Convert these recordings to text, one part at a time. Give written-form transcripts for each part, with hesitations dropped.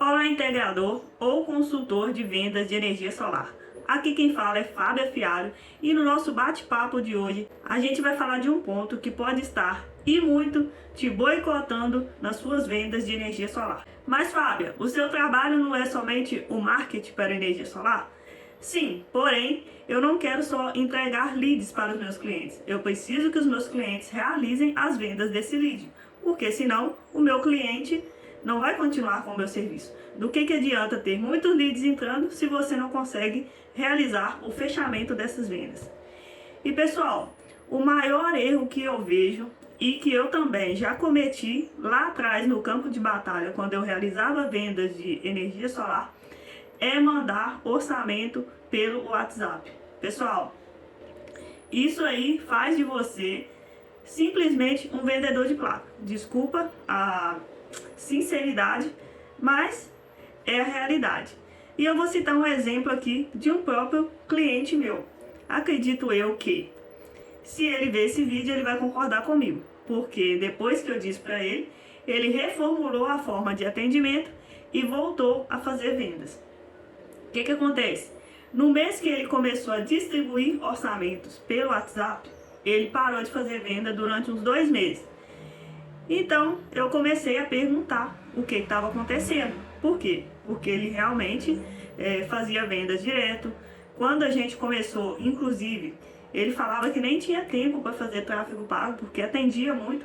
Olá, integrador ou consultor de vendas de energia solar. Aqui quem fala é Fábio Afiário e no nosso bate-papo de hoje a gente vai falar de um ponto que pode estar e muito te boicotando nas suas vendas de energia solar. Mas Fábio, o seu trabalho não é somente o marketing para energia solar? Sim, porém, eu não quero só entregar leads para os meus clientes. Eu preciso que os meus clientes realizem as vendas desse lead, porque senão o meu cliente não vai continuar com o meu serviço. Do que adianta ter muitos leads entrando se você não consegue realizar o fechamento dessas vendas? E pessoal, o maior erro que eu vejo e que eu também já cometi lá atrás no campo de batalha, quando eu realizava vendas de energia solar, é mandar orçamento pelo WhatsApp. Pessoal, isso aí faz de você simplesmente um vendedor de placa. Desculpa a sinceridade, mas é a realidade. E eu vou citar um exemplo aqui de um próprio cliente meu. Acredito eu que, se ele ver esse vídeo, ele vai concordar comigo, porque depois que eu disse para ele, ele reformulou a forma de atendimento e voltou a fazer vendas. O que acontece? No mês que ele começou a distribuir orçamentos pelo WhatsApp, ele parou de fazer venda durante uns 2 meses. Então, eu comecei a perguntar o que estava acontecendo. Por quê? Porque ele realmente fazia vendas direto. Quando a gente começou, inclusive, ele falava que nem tinha tempo para fazer tráfego pago, porque atendia muito.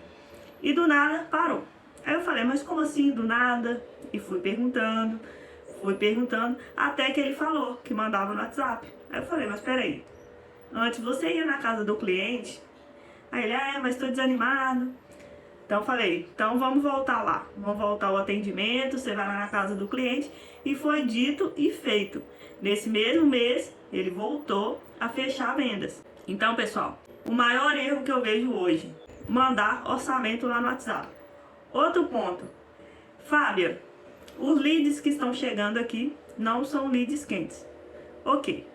E do nada, parou. Aí eu falei, mas como assim do nada? E fui perguntando, até que ele falou que mandava no WhatsApp. Aí eu falei, mas peraí, antes você ia na casa do cliente? Aí ele, mas estou desanimado. Então falei, então vamos voltar lá, vamos voltar ao atendimento, você vai lá na casa do cliente. E foi dito e feito. Nesse mesmo mês, ele voltou a fechar vendas. Então pessoal, o maior erro que eu vejo hoje, mandar orçamento lá no WhatsApp. Outro ponto, Fábia, os leads que estão chegando aqui não são leads quentes. Ok,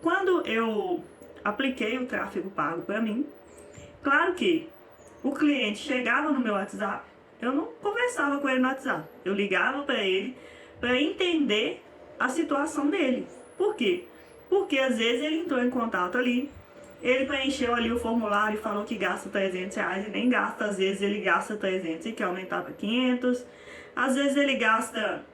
quando eu apliquei o tráfego pago para mim, claro que o cliente chegava no meu WhatsApp, eu não conversava com ele no WhatsApp. Eu ligava para ele para entender a situação dele. Por quê? Porque às vezes ele entrou em contato ali, ele preencheu ali o formulário e falou que gasta R$300 e nem gasta. Às vezes ele gasta 300 e quer aumentar para 500. Às vezes ele gasta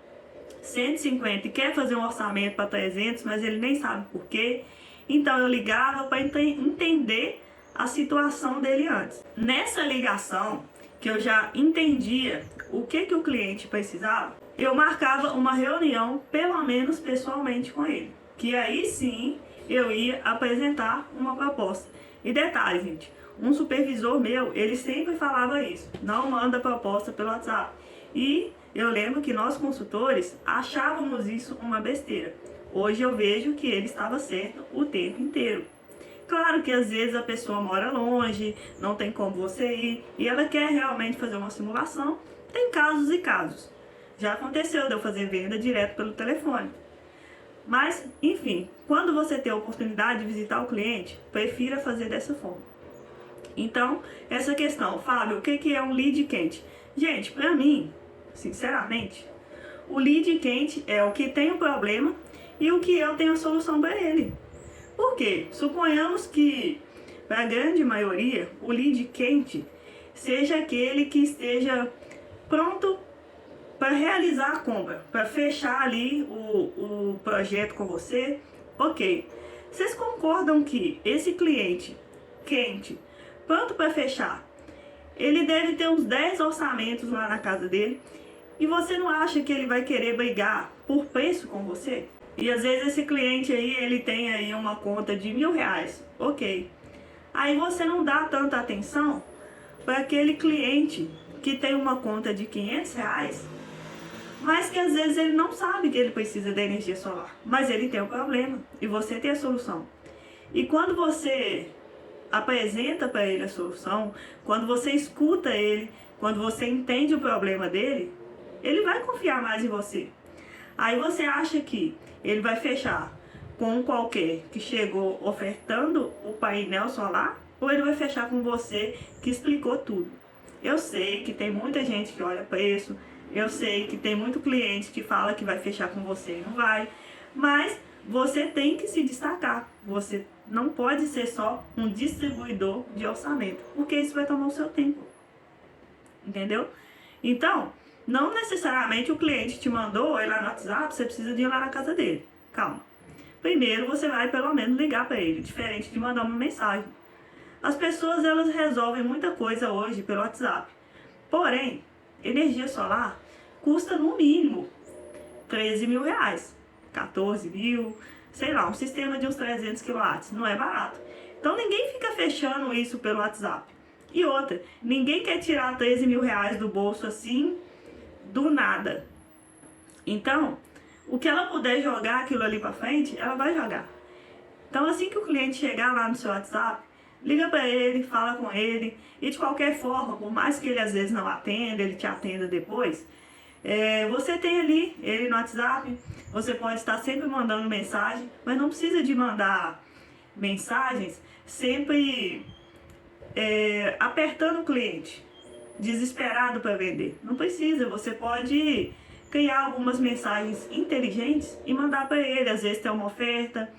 150 e quer fazer um orçamento para 300, mas ele nem sabe por quê. Então eu ligava para entender a situação dele antes. Nessa ligação, que eu já entendia o que o cliente precisava, eu marcava uma reunião, pelo menos pessoalmente com ele, que aí sim eu ia apresentar uma proposta. E detalhe, gente, um supervisor meu, ele sempre falava isso, não manda proposta pelo WhatsApp. E eu lembro que nós consultores achávamos isso uma besteira. Hoje eu vejo que ele estava certo o tempo inteiro. Claro que às vezes a pessoa mora longe, não tem como você ir, e ela quer realmente fazer uma simulação. Tem casos e casos. Já aconteceu de eu fazer venda direto pelo telefone. Mas, enfim, quando você tem a oportunidade de visitar o cliente, prefira fazer dessa forma. Então, essa questão, Fábio, o que é um lead quente? Gente, para mim, sinceramente, o lead quente é o que tem um problema e o que eu tenho a solução para ele. Por quê? Suponhamos que, para a grande maioria, o lead quente seja aquele que esteja pronto para realizar a compra, para fechar ali o projeto com você. Ok, vocês concordam que esse cliente quente, pronto para fechar, ele deve ter uns 10 orçamentos lá na casa dele, e você não acha que ele vai querer brigar por preço com você? E às vezes esse cliente aí, ele tem aí uma conta de R$1.000, ok. Aí você não dá tanta atenção para aquele cliente que tem uma conta de R$500, mas que às vezes ele não sabe que ele precisa da energia solar, mas ele tem um problema e você tem a solução. E quando você apresenta para ele a solução, quando você escuta ele, quando você entende o problema dele, ele vai confiar mais em você. Aí você acha que ele vai fechar com qualquer que chegou ofertando o painel solar, ou ele vai fechar com você que explicou tudo? Eu sei que tem muita gente que olha preço, Eu sei que tem muito cliente que fala que vai fechar com você e não vai, mas você tem que se destacar. Você não pode ser só um distribuidor de orçamento, porque isso vai tomar o seu tempo. Entendeu? Então, não necessariamente o cliente te mandou ir lá no WhatsApp, você precisa de ir lá na casa dele. Calma. Primeiro você vai pelo menos ligar para ele, diferente de mandar uma mensagem. As pessoas elas resolvem muita coisa hoje pelo WhatsApp. Porém, energia solar custa no mínimo 13 mil reais, 14 mil, sei lá, um sistema de uns 300 kW, não é barato. Então ninguém fica fechando isso pelo WhatsApp. E outra, ninguém quer tirar 13 mil reais do bolso assim, do nada. Então, o que ela puder jogar aquilo ali pra frente, ela vai jogar. Então assim que o cliente chegar lá no seu WhatsApp, liga para ele, fala com ele, e de qualquer forma, por mais que ele às vezes não atenda, ele te atenda depois, você tem ali ele no WhatsApp, você pode estar sempre mandando mensagem, mas não precisa de mandar mensagens sempre apertando o cliente, desesperado para vender. Não precisa, você pode criar algumas mensagens inteligentes e mandar para ele. Às vezes tem uma oferta,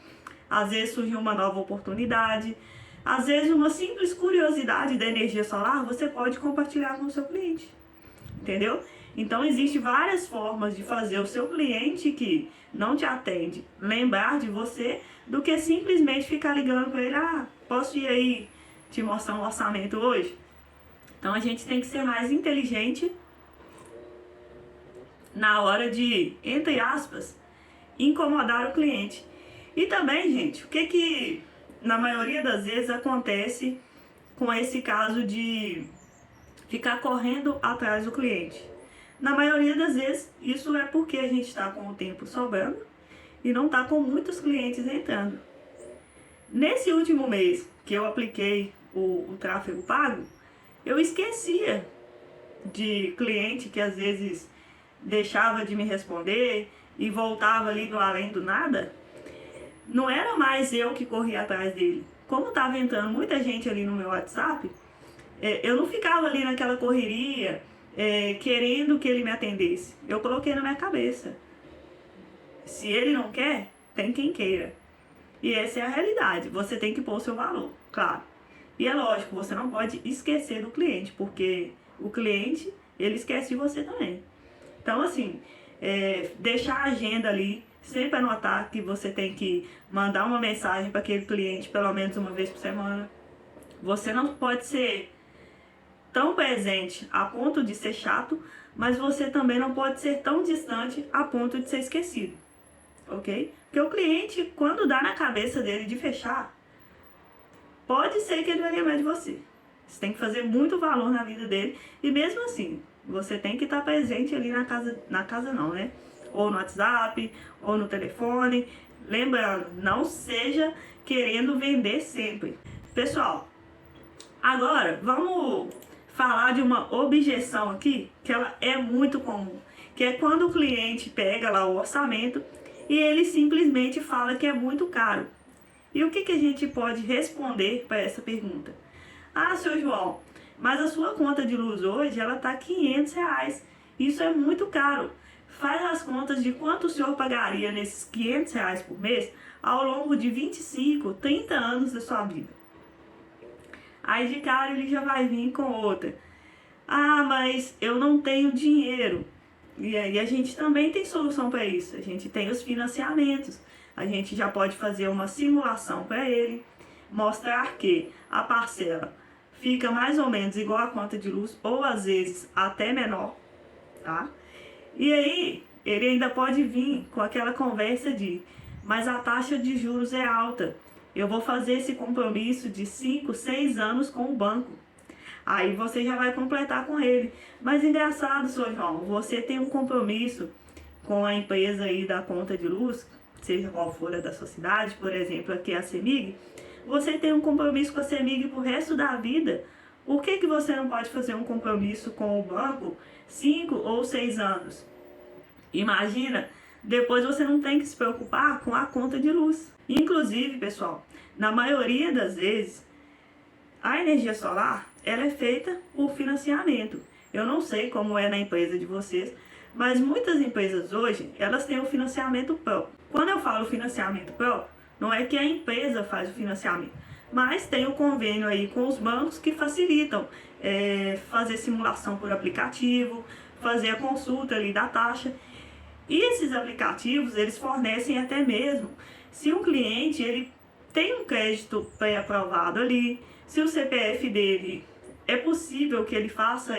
às vezes surgiu uma nova oportunidade, às vezes uma simples curiosidade da energia solar você pode compartilhar com o seu cliente, entendeu? Então existem várias formas de fazer o seu cliente que não te atende lembrar de você, do que simplesmente ficar ligando para ele, posso ir aí te mostrar um orçamento hoje? Então a gente tem que ser mais inteligente na hora de, entre aspas, incomodar o cliente. E também, gente, o que na maioria das vezes acontece com esse caso de ficar correndo atrás do cliente? Na maioria das vezes, isso é porque a gente está com o tempo sobrando e não está com muitos clientes entrando. Nesse último mês que eu apliquei o tráfego pago, eu esquecia de cliente que às vezes deixava de me responder e voltava ali do além do nada. Não era mais eu que corria atrás dele. Como estava entrando muita gente ali no meu WhatsApp, eu não ficava ali naquela correria, querendo que ele me atendesse. Eu coloquei na minha cabeça: se ele não quer, tem quem queira. E essa é a realidade. Você tem que pôr o seu valor, claro. E é lógico, você não pode esquecer do cliente, porque o cliente, ele esquece de você também. Então, assim, deixar a agenda ali, sempre anotar que você tem que mandar uma mensagem para aquele cliente pelo menos uma vez por semana. Você não pode ser tão presente a ponto de ser chato, mas você também não pode ser tão distante a ponto de ser esquecido, ok? Porque o cliente, quando dá na cabeça dele de fechar, pode ser que ele vai lembrar de você. Você tem que fazer muito valor na vida dele, e mesmo assim, você tem que estar presente ali na casa não, né? Ou no WhatsApp, ou no telefone. Lembrando, não seja querendo vender sempre. Pessoal, agora vamos falar de uma objeção aqui, que ela é muito comum, que é quando o cliente pega lá o orçamento e ele simplesmente fala que é muito caro. E o que a gente pode responder para essa pergunta? Seu João, mas a sua conta de luz hoje, ela tá R$500. Isso é muito caro. Faz as contas de quanto o senhor pagaria nesses R$500 por mês ao longo de 25, 30 anos da sua vida. Aí de cara ele já vai vir com outra: mas eu não tenho dinheiro. E aí a gente também tem solução para isso. A gente tem os financiamentos. A gente já pode fazer uma simulação para ele, mostrar que a parcela fica mais ou menos igual a conta de luz, ou às vezes até menor, tá? E aí ele ainda pode vir com aquela conversa de: mas a taxa de juros é alta, eu vou fazer esse compromisso de 5, 6 anos com o banco. Aí você já vai completar com ele: mas engraçado, senhor João, você tem um compromisso com a empresa aí da conta de luz, seja qual for a da sua cidade, por exemplo, aqui é a CEMIG, você tem um compromisso com a CEMIG pro resto da vida. Por que você não pode fazer um compromisso com o banco 5 ou 6 anos? Imagina, depois você não tem que se preocupar com a conta de luz. Inclusive, pessoal, na maioria das vezes, a energia solar, ela é feita por financiamento. Eu não sei como é na empresa de vocês, mas muitas empresas hoje, elas têm o financiamento próprio. Quando eu falo financiamento próprio, não é que a empresa faz o financiamento, mas tem o convênio aí com os bancos que facilitam fazer simulação por aplicativo, fazer a consulta ali da taxa. E esses aplicativos, eles fornecem até mesmo se um cliente ele tem um crédito pré-aprovado ali, se o CPF dele é possível que ele faça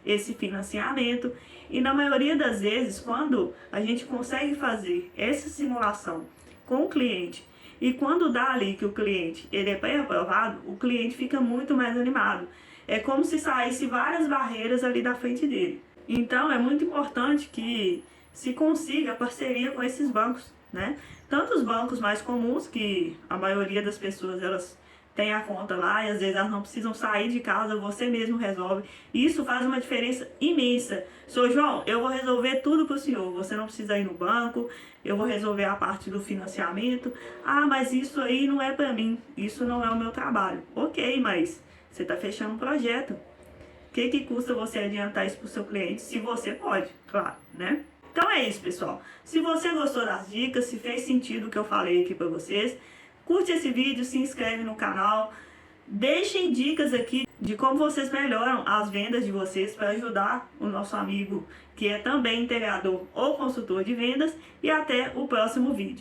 esse financiamento. E na maioria das vezes, quando a gente consegue fazer essa simulação com o cliente e quando dá ali que o cliente ele é pré-aprovado, o cliente fica muito mais animado. É como se saísse várias barreiras ali da frente dele. Então é muito importante que se consiga parceria com esses bancos, né? Tanto os bancos mais comuns, que a maioria das pessoas elas têm a conta lá e às vezes elas não precisam sair de casa, você mesmo resolve. Isso faz uma diferença imensa. Sou João, eu vou resolver tudo para o senhor, você não precisa ir no banco, eu vou resolver a parte do financiamento. Ah, mas isso aí não é para mim, isso não é o meu trabalho. Ok, mas você está fechando um projeto. O que custa você adiantar isso para o seu cliente, se você pode, claro, né? Então é isso, pessoal. Se você gostou das dicas, se fez sentido o que eu falei aqui para vocês, curte esse vídeo, se inscreve no canal, deixem dicas aqui de como vocês melhoram as vendas de vocês para ajudar o nosso amigo que é também integrador ou consultor de vendas, e até o próximo vídeo.